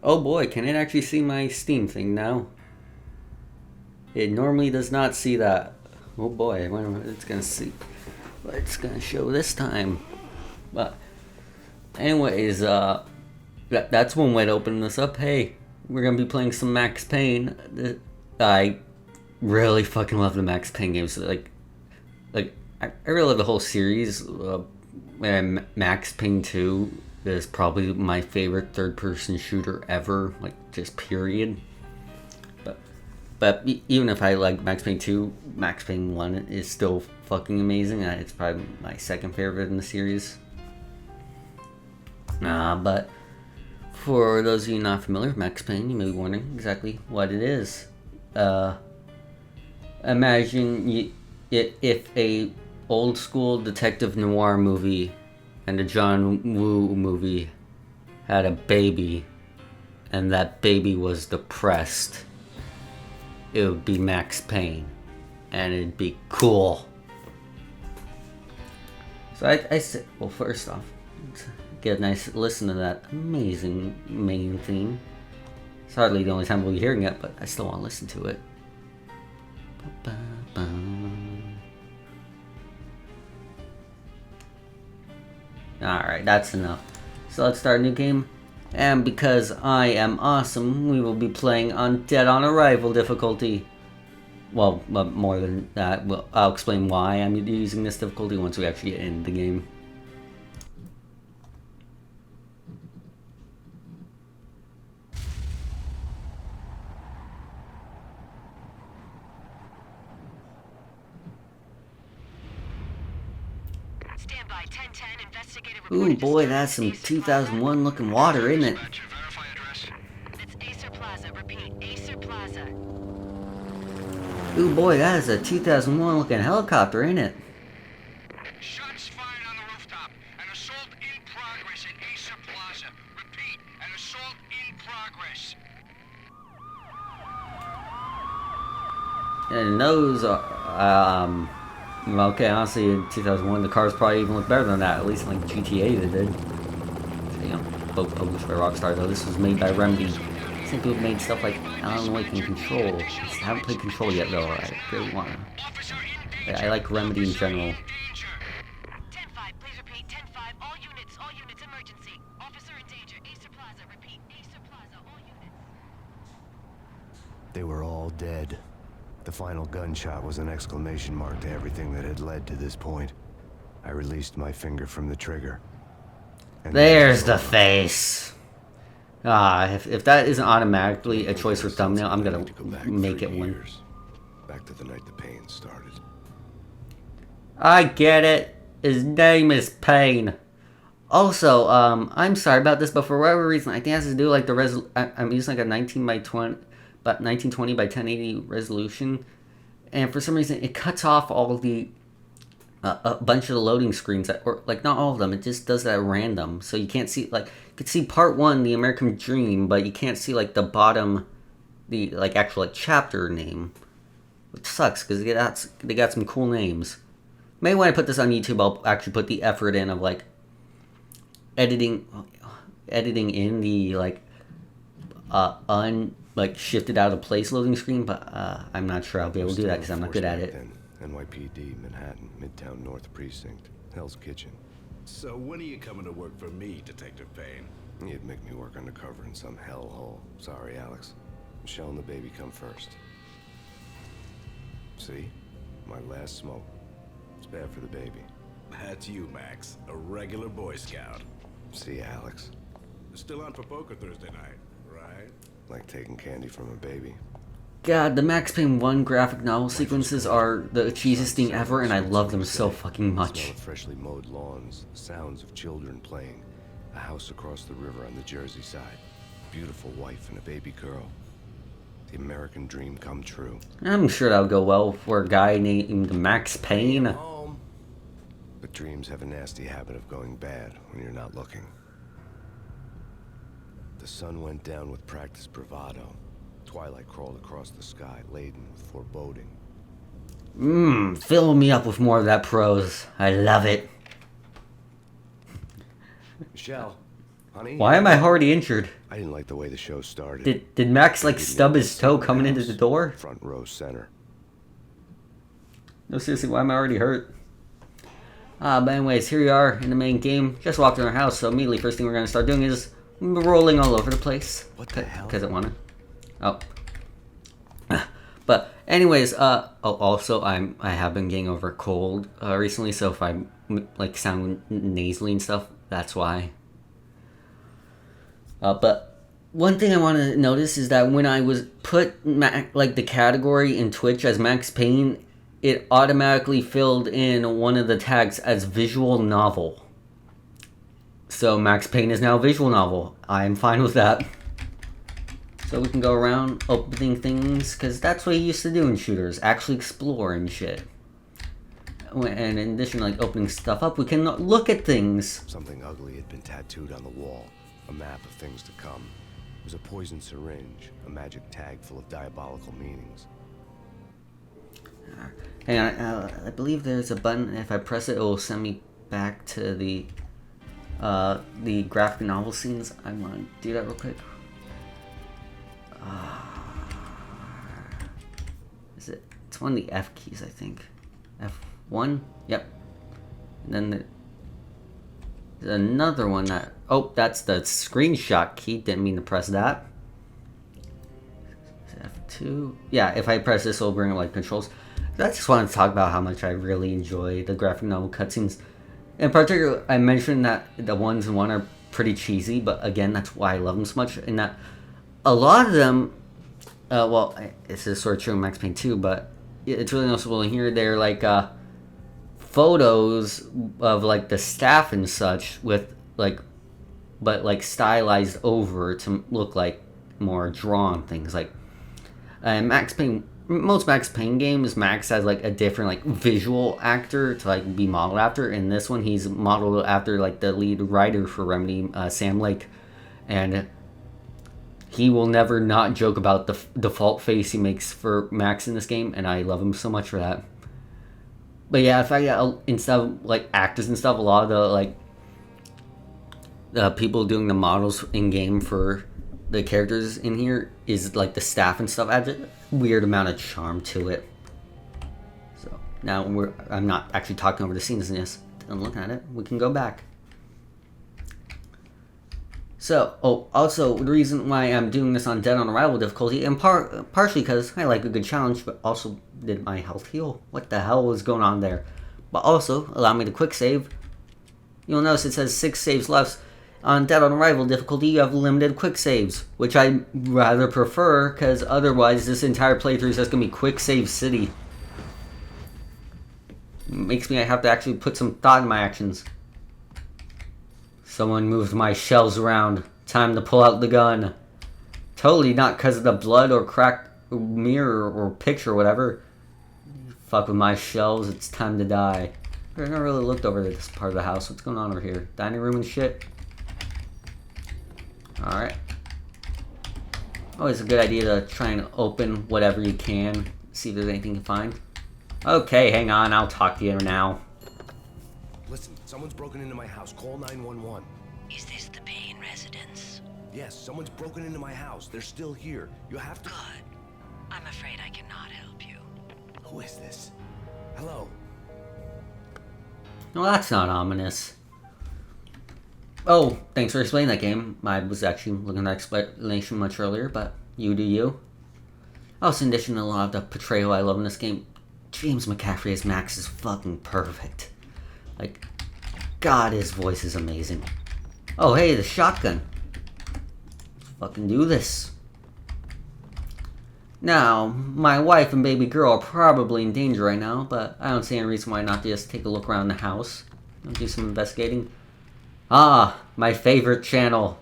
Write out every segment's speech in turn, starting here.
Oh boy, can it actually see my Steam thing now? It normally does not see that. Oh boy, I wonder what it's gonna see. What it's gonna show this time. But anyways, that's one way to open this up. Hey, we're gonna be playing some Max Payne. I really fucking love the Max Payne games. I really love the whole series. And Max Payne 2 is probably my favorite third-person shooter ever. Like, just period. But even if I like Max Payne 2, Max Payne 1 is still fucking amazing. It's probably my second favorite in the series. But for those of you not familiar with Max Payne, you may be wondering exactly what it is. Imagine if a old school detective noir movie and a John Woo movie had a baby, and that baby was depressed. It would be Max Payne, and it'd be cool. So I said, well, first off, get a nice listen to that amazing main theme. It's hardly the only time we'll be hearing it, but I still want to listen to it. Alright, that's enough. So let's start a new game. And because I am awesome, we will be playing on Dead on Arrival difficulty. Well, more than that, I'll explain why I'm using this difficulty once we actually get into the game. Ooh, boy, that's some 2001 looking water, isn't it? Ooh, boy, that is a 2001 looking helicopter, ain't it? Shots fired on the rooftop. An assault in progress at Acer Plaza. Repeat, an assault in progress. And those are, okay, honestly, in 2001, the cars probably even look better than that. At least in, like, GTA they did. So, you know, both published by Rockstar, though. This was made by Remedy. Some people made stuff like Alan Wake and Control. I haven't played Control yet, though. I really want to. I like Remedy in general. 10-5, please repeat. 10-5, all units, emergency. Officer in danger, Acer Plaza. Repeat, Acer Plaza, all units. They were all dead. The final gunshot was an exclamation mark to everything that had led to this point. I released my finger from the trigger. There's the face. If that isn't automatically a choice for thumbnail, I'm gonna make it one. Back to the night the pain started. I get it. His name is Payne. Also, I'm sorry about this, but for whatever reason, I think it has to do like the I'm using like a 1920 by 1080 resolution, and for some reason it cuts off all the a bunch of the loading screens or like not all of them. It just does that at random, so you can't see you could see part 1, the American Dream, but you can't see like the bottom, the like actual like chapter name, which sucks because they got some cool names. Maybe when I put this on YouTube, I'll actually put the effort in of like editing in the shifted out of place loading screen, but I'm not sure I'll be able to do that because I'm not good at it. NYPD, Manhattan, Midtown North Precinct, Hell's Kitchen. So when are you coming to work for me, Detective Payne? You'd make me work undercover in some hellhole. Sorry, Alex. Michelle and the baby come first. See? My last smoke. It's bad for the baby. That's you, Max. A regular Boy Scout. See, Alex? Still on for poker Thursday night, right? Like taking candy from a baby. God, the Max Payne 1 graphic novel sequences are the cheesiest thing ever, and I love them so fucking The smell much. of freshly mowed lawns, the sounds of children playing, a house across the river on the Jersey side, beautiful wife and a baby girl. The American dream come true. I'm sure that'll go well for a guy named Max Payne. Home. But dreams have a nasty habit of going bad when you're not looking. The sun went down with practiced bravado. Twilight crawled across the sky, laden with foreboding. Fill me up with more of that prose. I love it. Michelle, Honey? Why am I already injured? I didn't like the way the show started. Did Max like Give me stub a his seat toe in the coming into house, the door? Front row center. No, seriously, why am I already hurt? But anyways, here we are in the main game. Just walked in our house, so immediately first thing we're gonna start doing is rolling all over the place. What the hell? Because I wanna. Oh. But anyways, oh, also I have been getting over a cold recently, so if I like sound nasally and stuff, that's why. But one thing I want to notice is that when I was put like the category in Twitch as Max Payne, it automatically filled in one of the tags as visual novel. So Max Payne is now visual novel. I'm fine with that. So we can go around opening things, because that's what he used to do in shooters, actually explore and shit. And in addition to like opening stuff up, we can look at things. Something ugly had been tattooed on the wall. A map of things to come. It was a poison syringe, a magic tag full of diabolical meanings. Hang on, I believe there's a button. If I press it, it will send me back to the graphic novel scenes. I want to do that real quick. Is it? It's one of the F keys, I think. F1? Yep. And then there's another one that... Oh, that's the screenshot key. Didn't mean to press that. F2. Yeah, if I press this, it'll bring up like controls. I just wanted to talk about how much I really enjoy the graphic novel cutscenes. In particular, I mentioned that the ones in one are pretty cheesy, but again, that's why I love them so much. And that a lot of them, well, this is sort of true in Max Payne 2, but it's really noticeable in here. They're like photos of like the staff and such with like, but like stylized over to look like more drawn things. Like Max Payne. Most Max Payne games, Max has like a different like visual actor to like be modeled after. In this one, he's modeled after like the lead writer for Remedy, Sam Lake, and he will never not joke about the default face he makes for Max in this game, and I love him so much for that. But yeah, if I instead of like actors and stuff, a lot of the like the people doing the models in game for the characters in here is like the staff and stuff adds a weird amount of charm to it. So now I'm not actually talking over the scenes in this and looking at it. We can go back. So, also the reason why I'm doing this on Dead on Arrival difficulty, and partially because I like a good challenge, but also did my health heal? What the hell was going on there? But also allow me to quick save. You'll notice it says 6 saves left. On Dead on Arrival difficulty, you have limited quick saves, which I rather prefer, because otherwise this entire playthrough is just going to be quick save city. Makes me have to actually put some thought in my actions. Someone moved my shells around. Time to pull out the gun. Totally not because of the blood or cracked mirror or picture or whatever. Fuck with my shells, it's time to die. I never really looked over this part of the house. What's going on over here? Dining room and shit? Alright. Always a good idea to try and open whatever you can. See if there's anything you can find. Okay, hang on. I'll talk to you now. Listen, someone's broken into my house. Call 911. Is this the Payne residence? Yes, someone's broken into my house. They're still here. You have to... Good. I'm afraid I cannot help you. Who is this? Hello? No, that's not ominous. Oh, thanks for explaining that game. I was actually looking at that explanation much earlier, but you do you. Also, in addition to a lot of the portrayal I love in this game, James McCaffrey as Max is fucking perfect. Like, God, his voice is amazing. Oh, hey, the shotgun. Let's fucking do this. Now, my wife and baby girl are probably in danger right now, but I don't see any reason why not just take a look around the house and do some investigating. Ah, my favorite channel.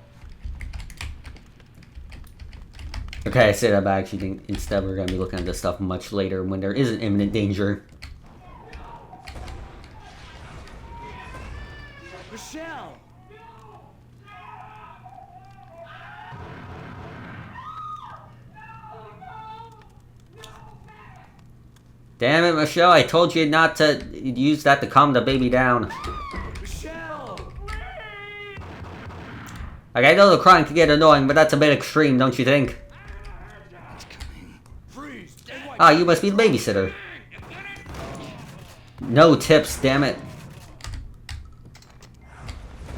Okay, I say that, but I actually think instead we're going to be looking at this stuff much later when there isn't imminent danger. Michelle! Damn it, Michelle, I told you not to use that to calm the baby down. Michelle! Like, I know the crying can get annoying, but that's a bit extreme, don't you think? Ah, you must be the babysitter. No tips, damn it.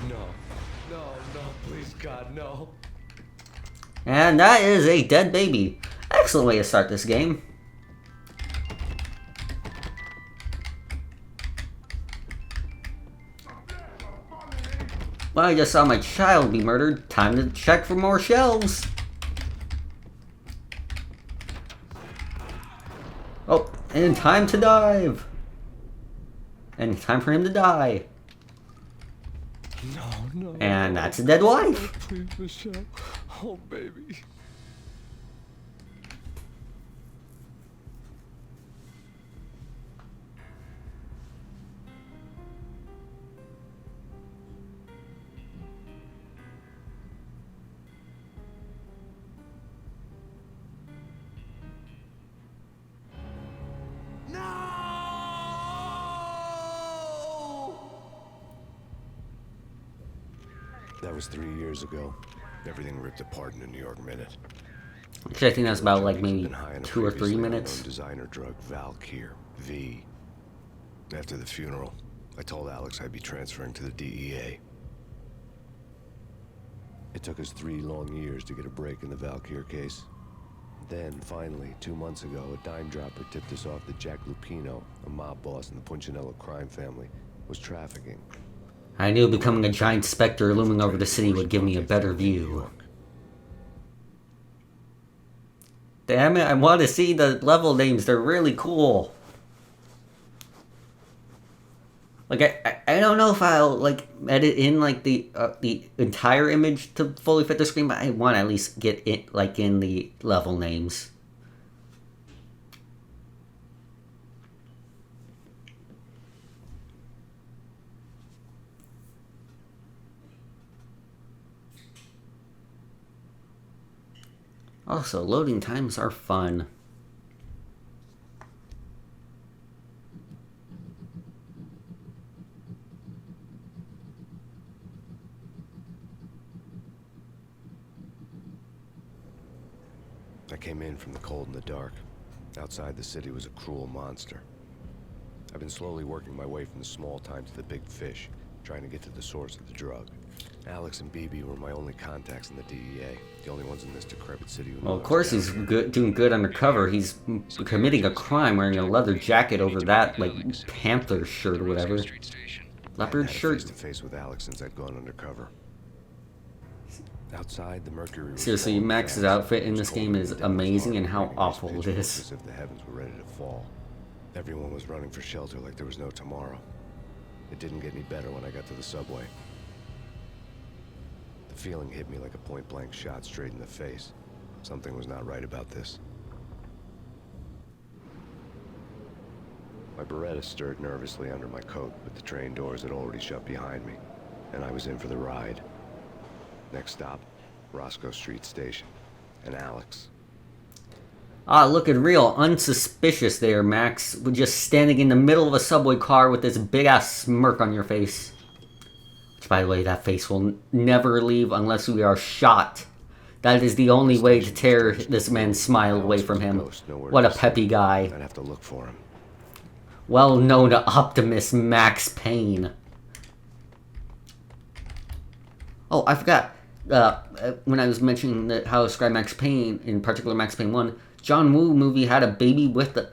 No, please, God, no. And that is a dead baby. Excellent way to start this game. Well, I just saw my child be murdered. Time to check for more shelves. Oh, and time to dive. And time for him to die. No. And that's a dead wife. Please, Michelle. Oh, baby. That was 3 years ago. Everything ripped apart in a New York minute. Actually, I think that's about like maybe Been high on a 2 or 3 previously minutes. unknown designer drug, Valkyr, V. After the funeral, I told Alex I'd be transferring to the DEA. It took us 3 long years to get a break in the Valkyr case. Then, finally, 2 months ago, a dime dropper tipped us off that Jack Lupino, a mob boss in the Punchinello crime family, was trafficking. I knew becoming a giant specter looming over the city would give me a better view. Damn it, I want to see the level names. They're really cool. Like, I don't know if I'll, like, edit in, like, the entire image to fully fit the screen, but I want to at least get it, like, in the level names. Also, loading times are fun. I came in from the cold and the dark. Outside the city was a cruel monster. I've been slowly working my way from the small time to the big fish, trying to get to the source of the drug. Alex and BB were my only contacts in the DEA, the only ones in this decrepit city who Well, of course he's doing good undercover. He's committing a crime wearing a leather jacket over that, like, panther shirt or whatever. Leopard shirt. Face to face with Alex since I'd gone undercover. Outside, the mercury was Seriously, falling Max's fast. outfit It in was this cold game and is the dead was amazing, and hard, how and it was awful it pitch black is. as if the heavens were ready to fall. Everyone was running for shelter like there was no tomorrow. It didn't get any better when I got to the subway. The feeling hit me like a point-blank shot straight in the face. Something was not right about this. My Beretta stirred nervously under my coat, but the train doors had already shut behind me, and I was in for the ride. Next stop, Roscoe Street Station, and Alex. Ah, looking real unsuspicious there, Max. We're just standing in the middle of a subway car with this big-ass smirk on your face. Which, by the way, that face will never leave unless we are shot. That is the only way to tear this man's smile away from him. What a peppy guy. I'd have to look for him. Well-known optimist Max Payne. Oh, I forgot. When I was mentioning how I described Max Payne, in particular Max Payne 1, John Woo movie had a baby with a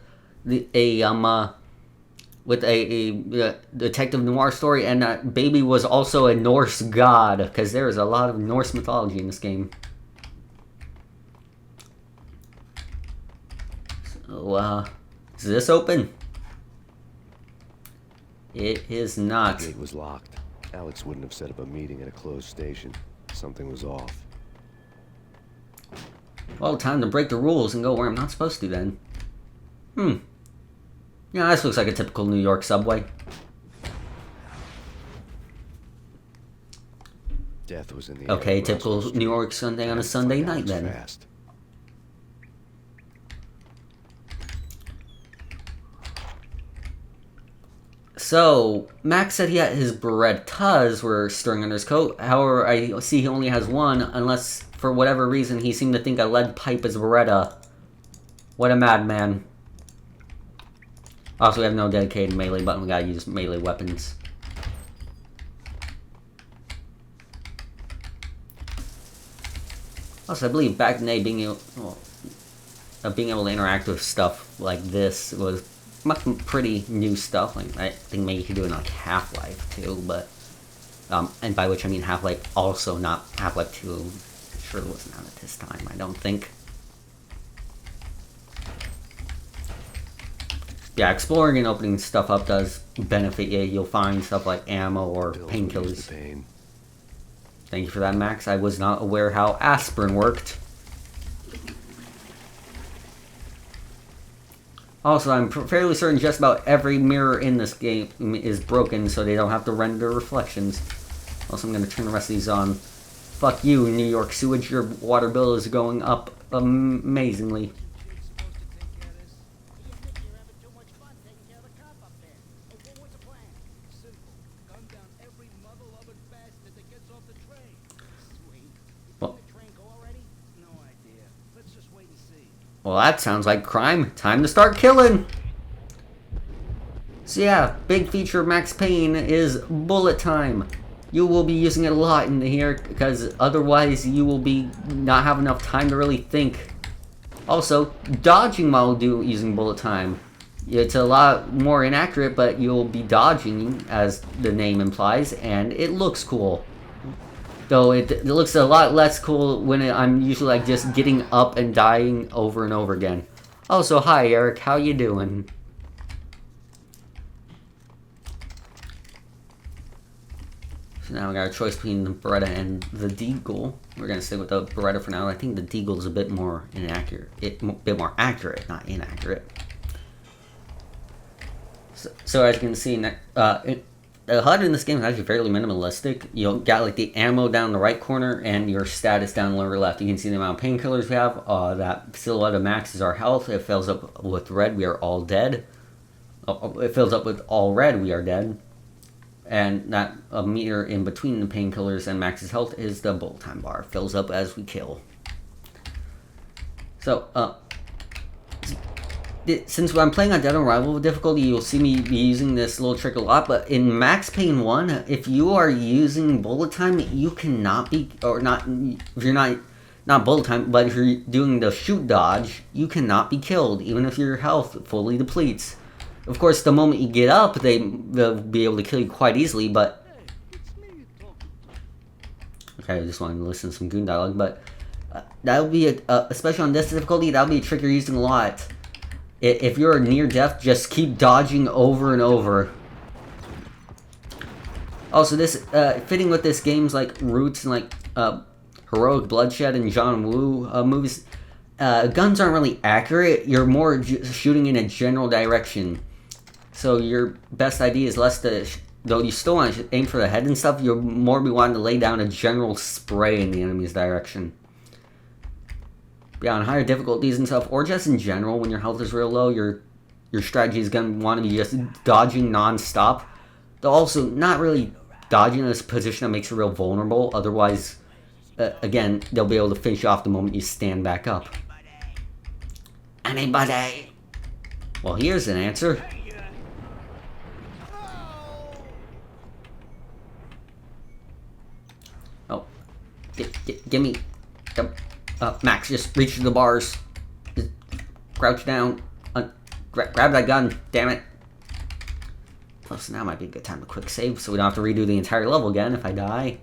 detective noir story, and that baby was also a Norse god, because there is a lot of Norse mythology in this game. So, is this open? It is not. The gate was locked. Alex wouldn't have set up a meeting at a closed station. Something was off. Well, time to break the rules and go where I'm not supposed to then. Yeah, this looks like a typical New York subway. Death was in the Okay, air. typical New York Sunday on a Sunday night then. Fast. So, Max said he had his Berettas were storing under his coat. However, I see he only has one, unless, for whatever reason, he seemed to think a lead pipe is a Beretta. What a madman. Also, we have no dedicated melee button. We gotta use melee weapons. Also, I believe back in the day, being able to interact with stuff like this was pretty new stuff. Like, I think maybe you could do it in like Half-Life 2, but and by which I mean Half-Life also, not Half-Life 2. Sure, it wasn't out at this time, I don't think. Yeah, exploring and opening stuff up does benefit you. You'll find stuff like ammo or painkillers. Thank you for that, Max. I was not aware how aspirin worked. Also, I'm fairly certain just about every mirror in this game is broken, so they don't have to render reflections. Also, I'm going to turn the rest of these on. Fuck you, New York sewage. Your water bill is going up amazingly. Well, that sounds like crime. Time to start killing! So yeah, big feature of Max Payne is bullet time. You will be using it a lot in here, because otherwise you will be not have enough time to really think. Also, dodging while using bullet time. It's a lot more inaccurate, but you'll be dodging, as the name implies, and it looks cool. Though it looks a lot less cool when I'm usually like just getting up and dying over and over again. Also, hi Eric, how you doing? So now we got a choice between the Beretta and the Deagle. We're gonna stick with the Beretta for now. I think the Deagle is a bit more inaccurate. Bit more accurate, not inaccurate. So as you can see, the HUD in this game is actually fairly minimalistic. You'll got like the ammo down the right corner and your status down the lower left. You can see the amount of painkillers we have. That silhouette of Max is our health. It fills up with red, we are all dead. It fills up with all red, we are dead. And that a meter in between the painkillers and Max's health is the bullet time bar. It fills up as we kill. So, since I'm playing on Dead on Arrival difficulty, you'll see me be using this little trick a lot, but in Max Payne 1, if you are using bullet time, you cannot be, or not, if you're not bullet time, but if you're doing the shoot dodge, you cannot be killed, even if your health fully depletes. Of course, the moment you get up, they'll be able to kill you quite easily, but... Okay, I just wanted to listen to some goon dialogue, but that'll be, especially on this difficulty, that'll be a trick you're using a lot. If you're near death, just keep dodging over and over. Also, this fitting with this game's like roots and like Heroic Bloodshed and John Woo movies, guns aren't really accurate. You're more shooting in a general direction. So your best idea is less to, though you still want to aim for the head and stuff, you'll more be wanting to lay down a general spray in the enemy's direction. Yeah, on higher difficulties and stuff, or just in general, when your health is real low, your strategy is going to want to be just dodging non-stop. Though also, not really dodging in a position that makes you real vulnerable, otherwise, again, they'll be able to finish you off the moment you stand back up. Anybody? Well, here's an answer. Oh, give me... Max, just reach to the bars. Just crouch down. Grab that gun. Damn it. Plus, now might be a good time to quick save so we don't have to redo the entire level again if I die.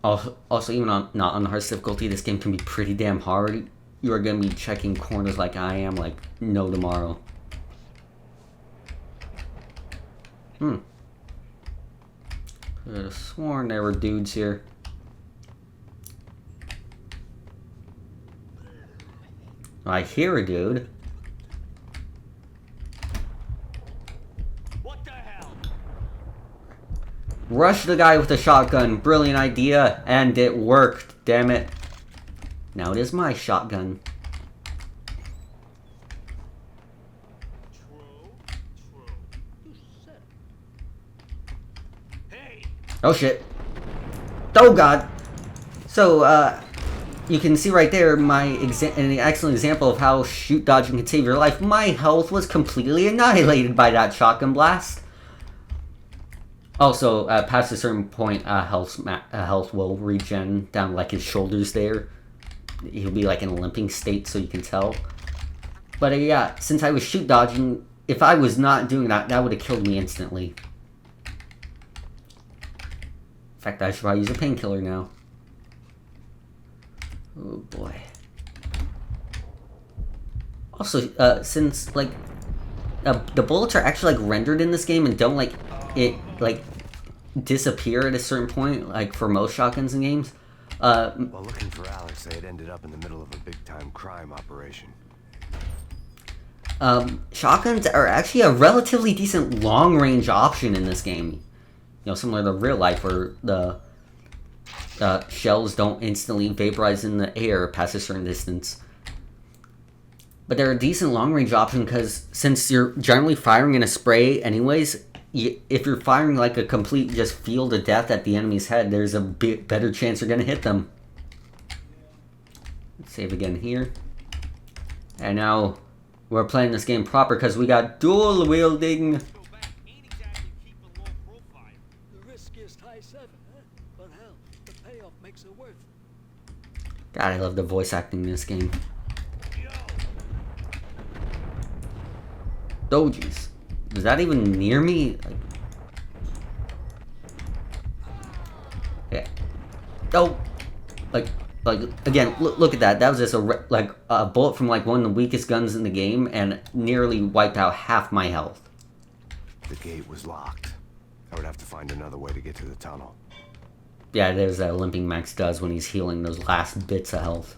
Also, even not on the hardest difficulty, this game can be pretty damn hard. You are going to be checking corners like I am, like no tomorrow. I could have sworn there were dudes here. I hear a dude. What the hell? Rush the guy with the shotgun. Brilliant idea, and it worked. Damn it. Now it is my shotgun. Oh shit. Oh god. So, you can see right there an excellent example of how shoot dodging can save your life. My health was completely annihilated by that shotgun blast. Also, past a certain point, health will regen down like his shoulders there. He'll be like in a limping state, so you can tell. But yeah, since I was shoot dodging, if I was not doing that, that would have killed me instantly. In fact, I should probably use a painkiller now. Oh boy. Also, since like the bullets are actually like rendered in this game and don't like disappear at a certain point, like for most shotguns in games. While looking for Alex, they had ended up in the middle of a big-time crime operation. Shotguns are actually a relatively decent long-range option in this game. You know, similar to real life, where the shells don't instantly vaporize in the air past a certain distance. But they're a decent long-range option because since you're generally firing in a spray anyways, if you're firing like a complete just field of death at the enemy's head, there's a bit better chance you're going to hit them. Let's save again here. And now we're playing this game proper because we got dual wielding. God, I love the voice acting in this game. Dojis. Is that even near me? Like, yeah. Oh, like again. Look at that. That was just a bullet from like one of the weakest guns in the game, and nearly wiped out half my health. The gate was locked. I would have to find another way to get to the tunnel. Yeah, there's that limping Max does when he's healing those last bits of health.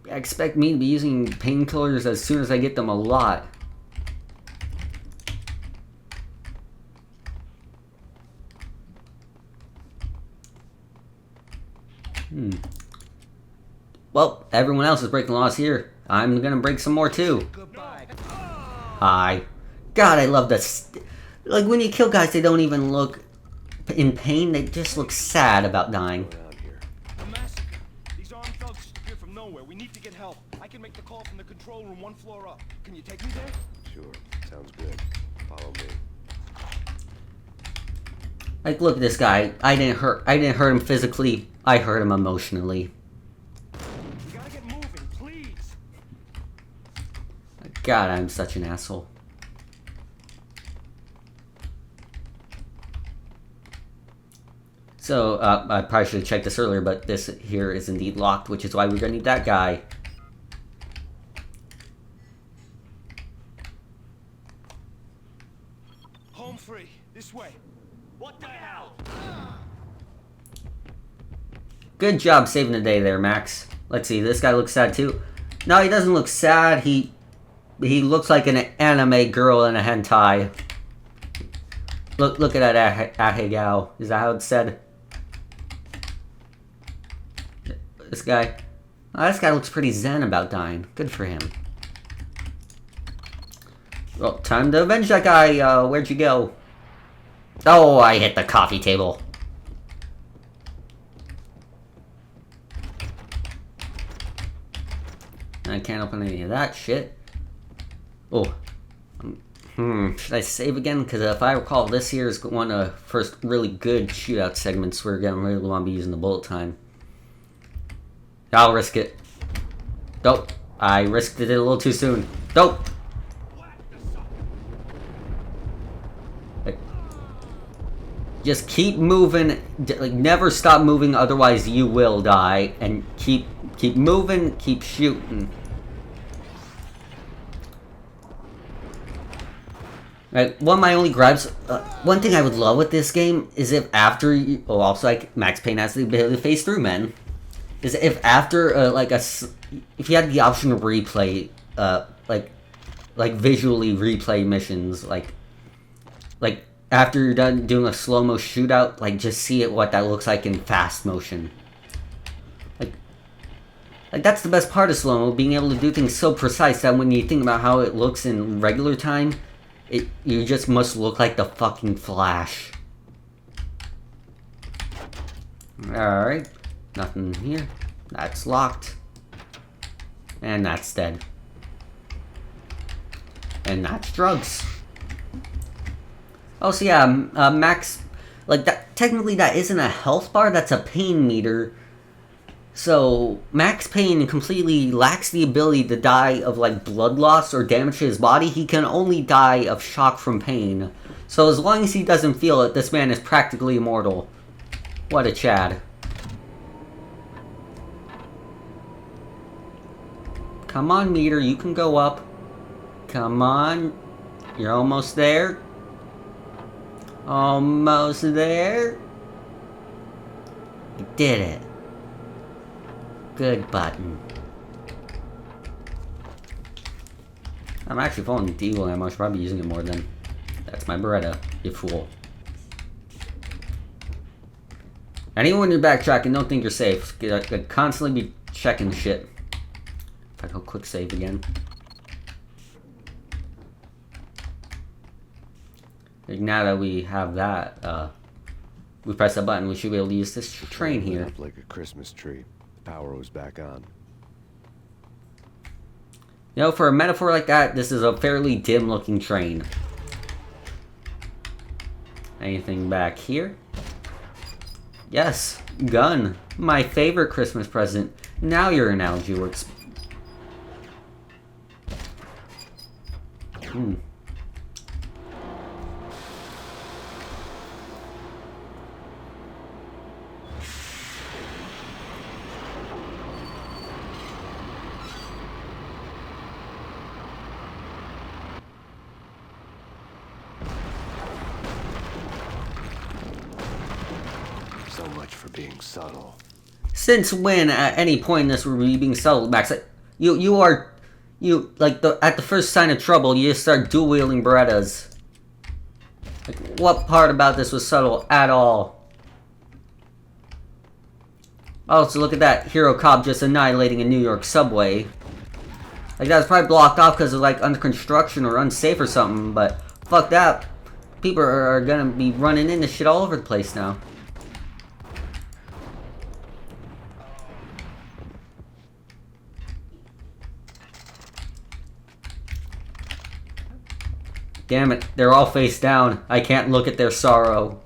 Expect me to be using painkillers as soon as I get them a lot. Well, everyone else is breaking laws here. I'm gonna break some more too. Hi. God, I love this. Like, when you kill guys, they don't even look in pain. They just look sad about dying. A massacre. These armed thugs appear from nowhere. We need to get help. I can make the call from the control room 1 floor up. Can you take me there? Sure, sounds good. Follow me. Like, look at this guy. I didn't hurt him physically. I hurt him emotionally. We gotta get moving, please. God, I'm such an asshole. So, I probably should have checked this earlier, but this here is indeed locked, which is why we're gonna need that guy. Home free. This way. What the hell? Good job saving the day there, Max. Let's see, this guy looks sad too. No, he doesn't look sad. He looks like an anime girl in a hentai. Look at that ahegao. Is that how it's said? This guy. Oh, this guy looks pretty zen about dying. Good for him. Well, time to avenge that guy. Where'd you go? Oh, I hit the coffee table. I can't open any of that shit. Oh. Should I save again? Because if I recall, this here is one of the first really good shootout segments we're going to really want to be using the bullet time. I'll risk it. Nope. I risked it a little too soon. Nope. Just keep moving. Like, never stop moving, otherwise you will die. And keep moving, keep shooting. Right, one of my only gripes, one thing I would love with this game is if after you, oh, also like Max Payne has the ability to phase through men, is if after if you had the option to replay, like visually replay missions, like after you're done doing a slow-mo shootout, like just see what that looks like in fast motion. Like that's the best part of slow-mo, being able to do things so precise that when you think about how it looks in regular time, you just must look like the fucking Flash. Alright. Nothing here. That's locked. And that's dead. And that's drugs. Oh, so yeah, Max... Like, that technically that isn't a health bar, that's a pain meter. So, Max Payne completely lacks the ability to die of, like, blood loss or damage to his body. He can only die of shock from pain. So, as long as he doesn't feel it, this man is practically immortal. What a Chad. Come on, meter, you can go up. Come on. You're almost there. Almost there. You did it. Good button. I'm actually falling deagle ammo. I should probably be using it more than. That's my Beretta, you fool. Anyone when you're backtracking, don't think you're safe. Could constantly be checking shit. If I go quick save again. Like now that we have that, we press that button, we should be able to use this train here. Up like a Christmas tree. The power was back on. You know, for a metaphor like that, this is a fairly dim-looking train. Anything back here? Yes, gun. My favorite Christmas present. Now your analogy works. So much for being subtle. Since when, at any point in this, were we being subtle, Max? Like, at the first sign of trouble, you just start dual wielding Berettas. Like, what part about this was subtle at all? Oh, so look at that, hero cop just annihilating a New York subway. Like, that was probably blocked off because of, like, under construction or unsafe or something, but fuck that. People are gonna be running into shit all over the place now. Damn it, they're all face down. I can't look at their sorrow.